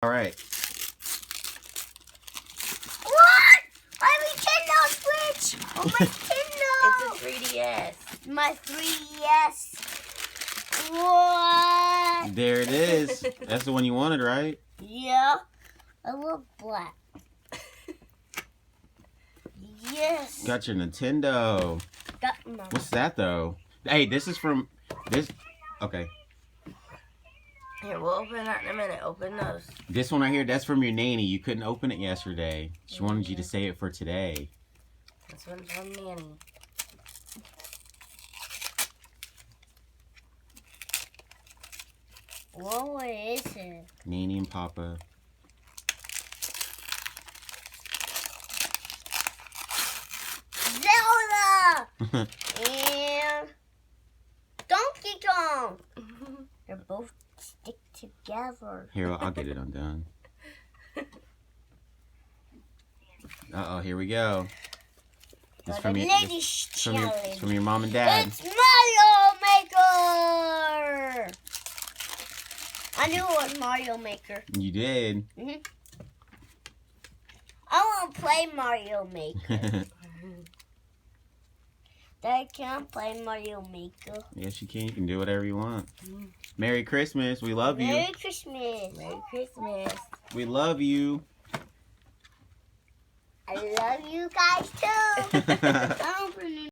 All right. What? My Nintendo Switch! Oh, my Nintendo! It's a 3DS. My 3DS. What? There it is. That's the one you wanted, right? Yeah. I love black. Yes. Got your Nintendo. Got my. What's that though? Hey, this is from this. Okay, Here, we'll open that in a minute. Open those. this one right here. That's from your nanny. You couldn't open it yesterday. She wanted you to save it for today. This one's from Nanny. Whoa, what is it? Nanny and Papa. Zelda! And Donkey Kong. They're both stick together. Here, I'll get it undone. Uh-oh, here we go. It's For from the your, ladies' it's from your, it's challenge. from your mom and dad. It's Mario Maker! I knew it was Mario Maker. You did. I want to play Mario Maker. Dad, can I play Mario Maker? Yes, you can. You can do whatever you want. Merry Christmas. We love you. Merry Christmas. Merry Christmas. We love you. I love you guys too. I'm opening